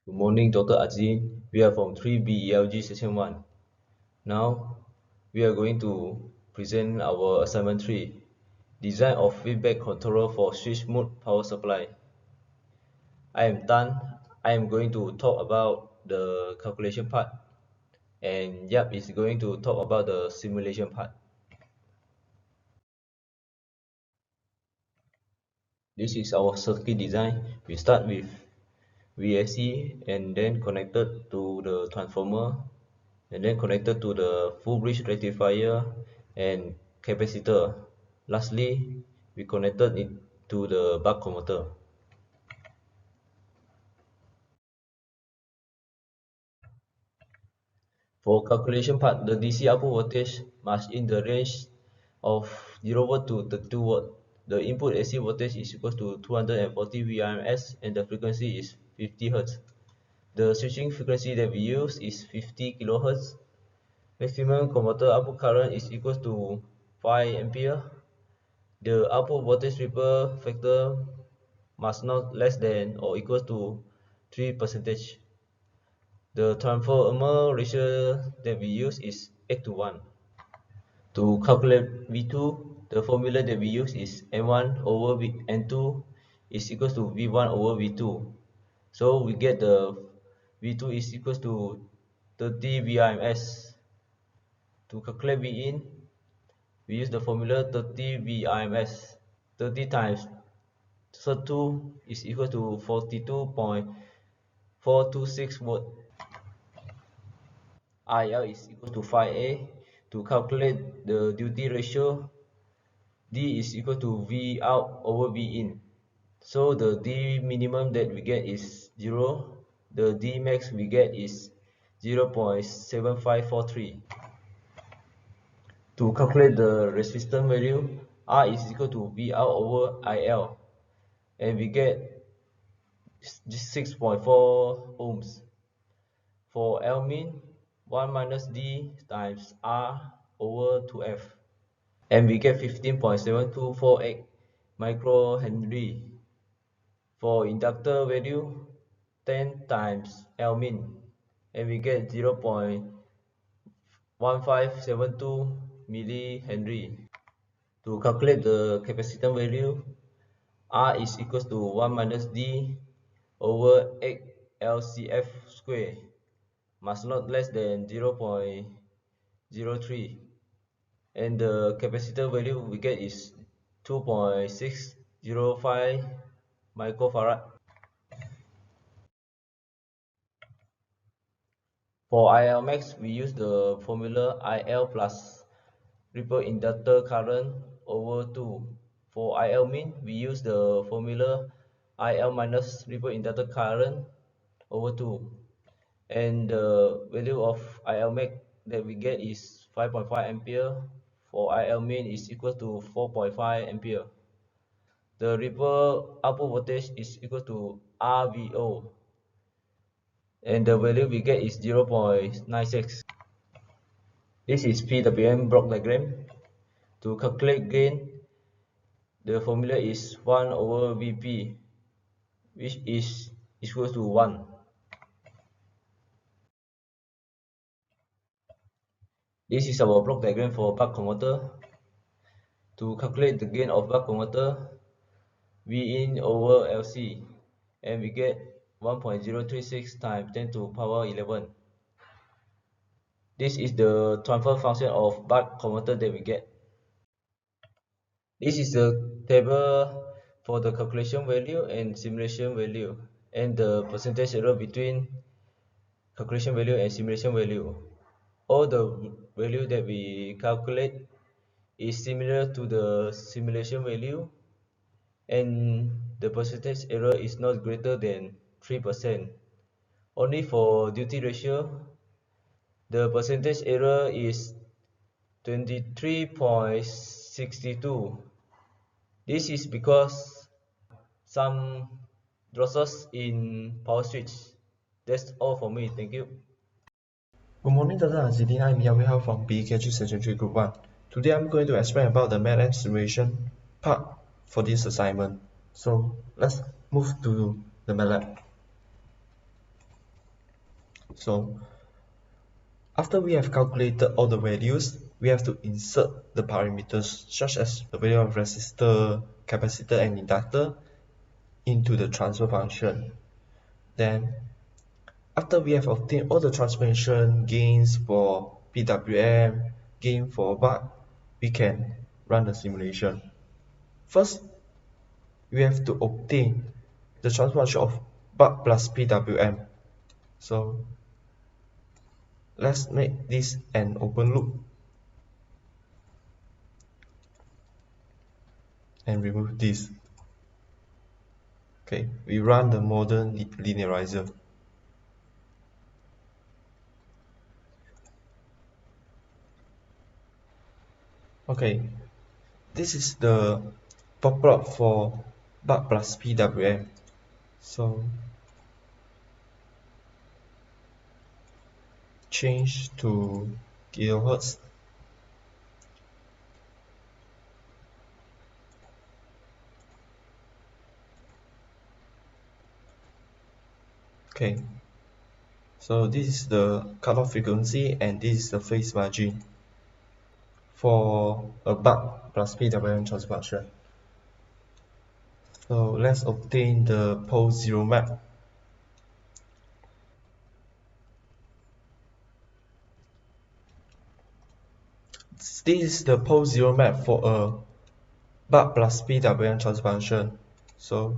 Good morning, Dr. Azin. We are from 3BELG Session 1. Now, we are going to present our assignment 3, Design of Feedback Controller for Switch Mode Power Supply. I am Tan. I am going to talk about the calculation part, and Yap is going to talk about the simulation part. This is our circuit design. We start with VSC and then connected to the transformer and then connected to the full bridge rectifier and capacitor. Lastly, we connected it to the buck converter. For calculation part, the DC output voltage must in the range of 0 volt to 32 volt. The input AC voltage is equal to 240 VRMS and the frequency is 50 Hz. The switching frequency that we use is 50 kHz. Maximum converter output current is equal to 5 ampere. The output voltage ripple factor must not less than or equal to 3%. The transformer ratio that we use is 8:1. To calculate V2, the formula that we use is N1 over N2 is equal to V1 over V2. So we get the V2 is equal to 30 VRMS. To calculate Vin, we use the formula 30 VRMS. 30 times 2 is equal to 42.426 volt. IL is equal to 5A. To calculate the duty ratio, D is equal to V out over V in. So the D minimum that we get is 0. The D max we get is 0.7543. To calculate the resistance value, R is equal to V out over IL. And we get 6.4 ohms. For L min, 1 minus D times R over 2F. And we get 15.7248 microhenry. For inductor value, 10 times L min. And we get 0.1572 millihenry. To calculate the capacitance value, R is equal to 1 minus D over 8 LCF square. Must not less than 0.03, and the capacitor value we get is 2.605 microfarad. For IL max, we use the formula IL plus ripple inductor current over 2. For IL min, we use the formula IL minus ripple inductor current over 2. And the value of IL max that we get is 5.5 ampere. For IL min is equal to 4.5 ampere. The ripple output voltage is equal to RVO, and the value we get is 0.96. This is PWM block diagram. To calculate gain, the formula is 1 over Vp, which is equal to 1. This is our block diagram for buck converter. To calculate the gain of buck converter, V in over LC, and we get 1.036 times 10 to power 11. This is the transfer function of buck converter that we get. This is the table for the calculation value and simulation value, and the percentage error between calculation value and simulation value. All the value that we calculate is similar to the simulation value, and the percentage error is not greater than 3%. Only for duty ratio, the percentage error is 23.62. This is because some losses in power switch. That's all for me. Thank you. Good morning, Dr. Azidin. I'm Yahweh from BEKE Section 3 Group 1. Today I'm going to explain about the MATLAB simulation part for this assignment. So let's move to the MATLAB. So after we have calculated all the values, we have to insert the parameters such as the value of resistor, capacitor and inductor into the transfer function. Then after we have obtained all the transformation gains for PWM, gain for buck, we can run the simulation. First, we have to obtain the transfer function of buck plus PWM. So let's make this an open loop and remove this. Okay, we run the modern linearizer. Okay, this is the pop plot for buck plus PWM. So change to kilohertz. Okay, so this is the cutoff frequency and this is the phase margin for a buck plus PWM transfer function. So let's obtain the pole zero map. This is the pole zero map for a buck plus PWM transfer function. So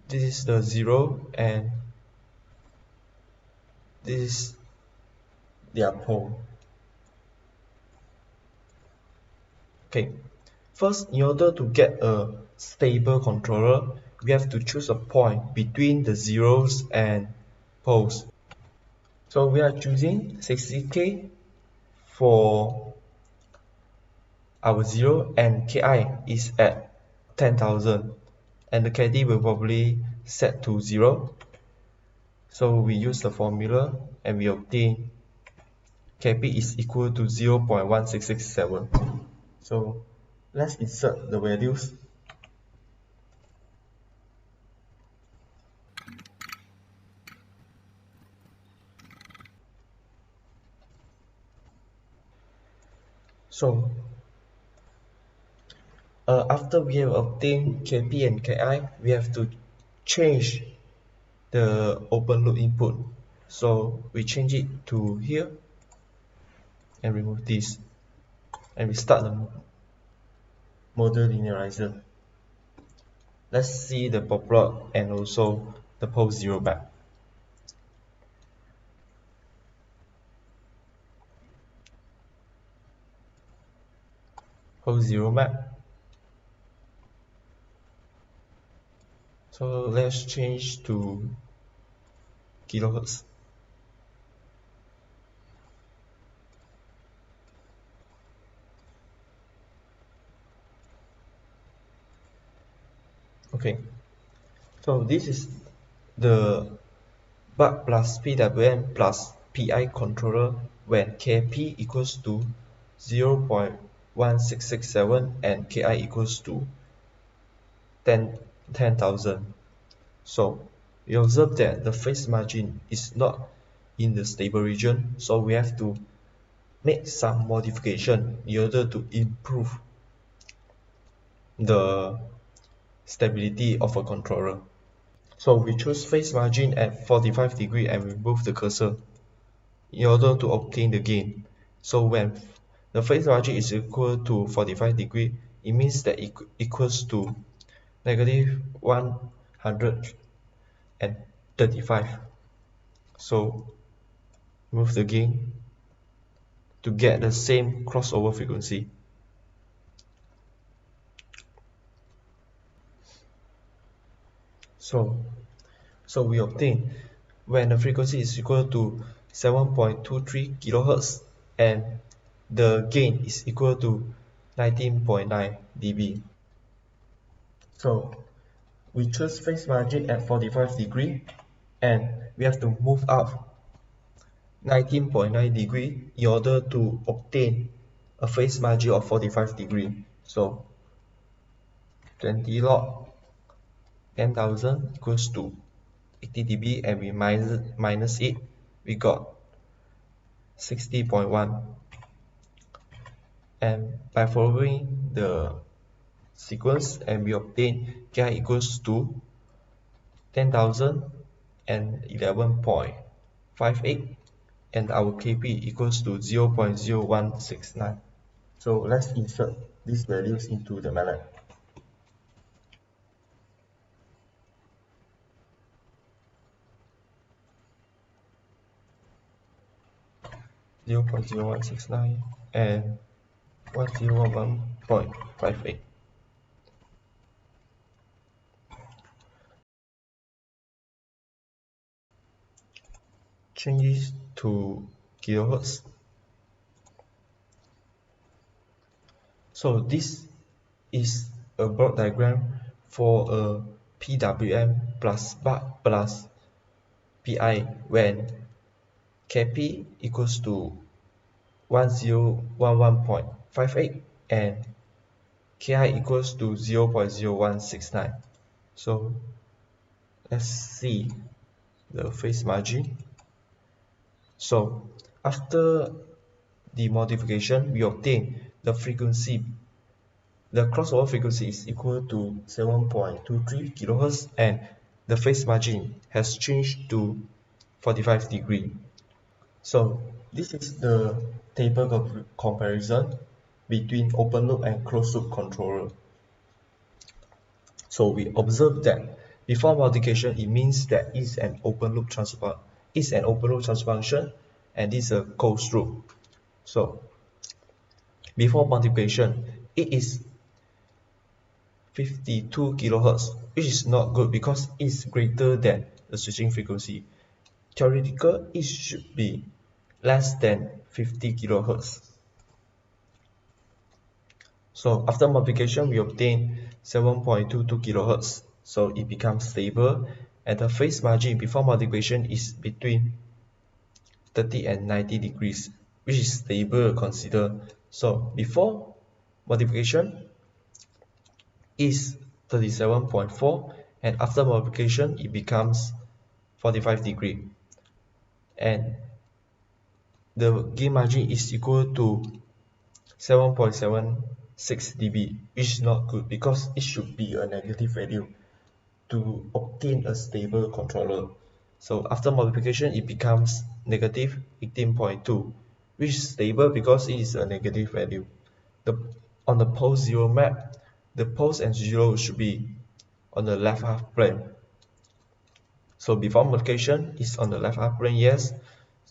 this is the 0 and this is their pole. Okay, first, in order to get a stable controller, we have to choose a point between the zeros and poles. So we are choosing 60K for our 0 and Ki is at 10,000 and the KD will probably set to 0. So we use the formula and we obtain Kp is equal to 0.1667. So let's insert the values. So after we have obtained Kp and Ki, we have to change the open loop input. So we change it to here and remove this and we start the model linearizer. Let's see the pop plot and also the pole zero map. Pole zero map. So let's change to kilohertz. Okay, so this is the buck plus PWM plus PI controller when Kp equals to 0.1667 and Ki equals to 10,000. So we observe that the phase margin is not in the stable region, so we have to make some modification in order to improve the stability of a controller. So we choose phase margin at 45 degree and remove the cursor in order to obtain the gain. So when the phase margin is equal to 45 degree, it means that it equals to negative 135. So remove the gain to get the same crossover frequency. So we obtain when the frequency is equal to 7.23 kilohertz and the gain is equal to 19.9 dB. So we choose phase margin at 45 degree and we have to move up 19.9 degree in order to obtain a phase margin of 45 degree. So 20 log 10,000 equals to 80 dB and we minus it, we got 60.1. And by following the sequence, and we obtain Ki equals to 10,011.58 and our Kp equals to 0.0169. So let's insert these values into the MATLAB. 0.0169 and 1011.58. Change this to kilohertz. So this is a block diagram for a PWM plus buck plus PI when Kp equals to 1011.58 and Ki equals to 0.0169. So let's see the phase margin. So after the modification, we obtain the frequency. The crossover frequency is equal to 7.23 kHz and the phase margin has changed to 45 degree. So this is the table comparison between open loop and closed loop controller. So we observe that before modification, it means that is an open loop transfer function and this is a closed loop. So before multiplication, it is 52 kilohertz, which is not good because it's greater than the switching frequency. Theoretical, it should be less than 50 kilohertz. So after multiplication, we obtain 7.22 kilohertz. So it becomes stable, and the phase margin before multiplication is between 30 and 90 degrees, which is stable consider. So before multiplication is 37.4 and after multiplication it becomes 45 degree and the gain margin is equal to 7.76 dB, which is not good because it should be a negative value to obtain a stable controller. So after multiplication it becomes negative 18.2, which is stable because it is a negative value. On the post zero map, the post and zero should be on the left half plane. So before multiplication is on the left half plane, yes,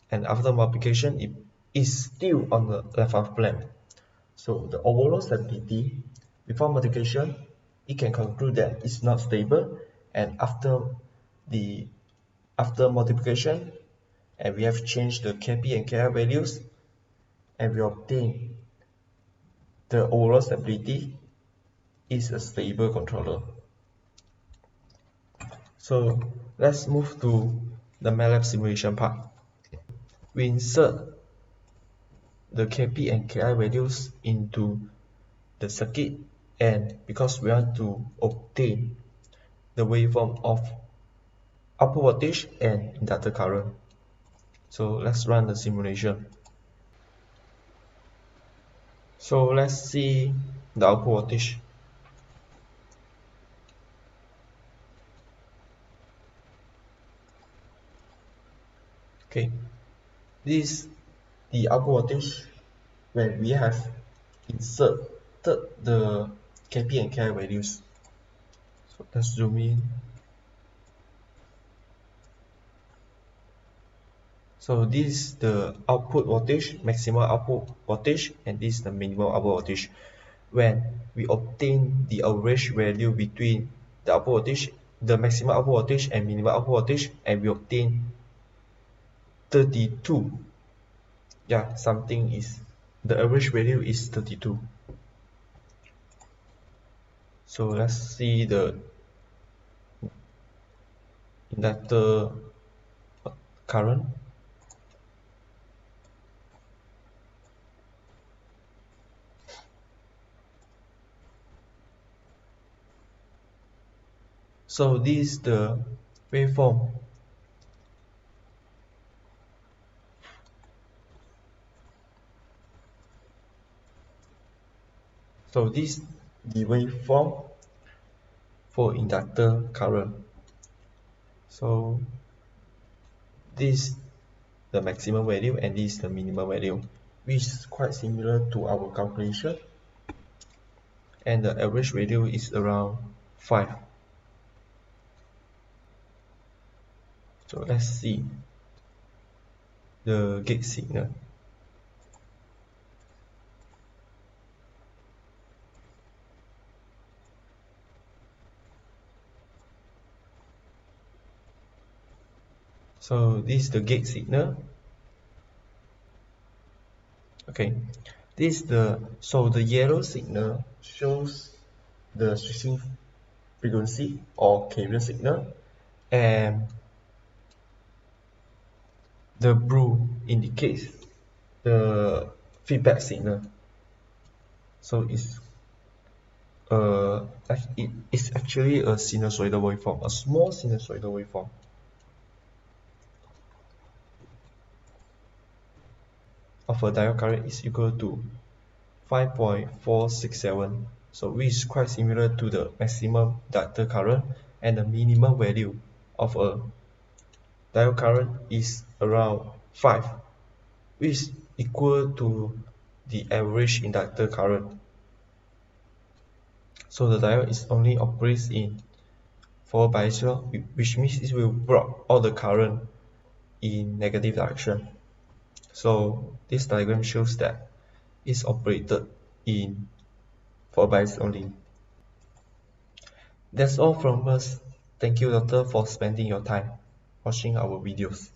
and after multiplication it is still on the left half plane. So the overall stability before multiplication, it can conclude that it's not stable, and after multiplication, and we have changed the Kp and Ki values, and we obtain the overall stability is a stable controller. So let's move to the MATLAB simulation part. We insert the Kp and Ki values into the circuit, and because we want to obtain the waveform of output voltage and inductor current. So let's run the simulation. So let's see the output voltage. Okay, this is the output voltage when we have inserted the Kp and Ki values. So let's zoom in. So this is the output voltage, maximum output voltage, and this is the minimum output voltage. When we obtain the average value between the output voltage, the maximum output voltage and minimum output voltage, and we obtain 32. Yeah, something is the average value is 32. So let's see the inductor current. So this is the waveform. So this is the waveform for inductor current. So this the maximum value and this is the minimum value, which is quite similar to our calculation, and the average value is around 5. So let's see the gate signal. So this is the gate signal. Okay, this is the yellow signal shows the switching frequency or carrier signal, and the blue indicates the feedback signal. So it is actually a sinusoidal waveform, a small sinusoidal waveform. Of a diode current is equal to 5.467, so which is quite similar to the maximum inductor current, and the minimum value of a diode current is around 5, which is equal to the average inductor current. So the diode is only operates in forward bias law, which means it will block all the current in negative direction. So this diagram shows that it's operated in forward bias only. That's all from us. Thank you, doctor, for spending your time watching our videos.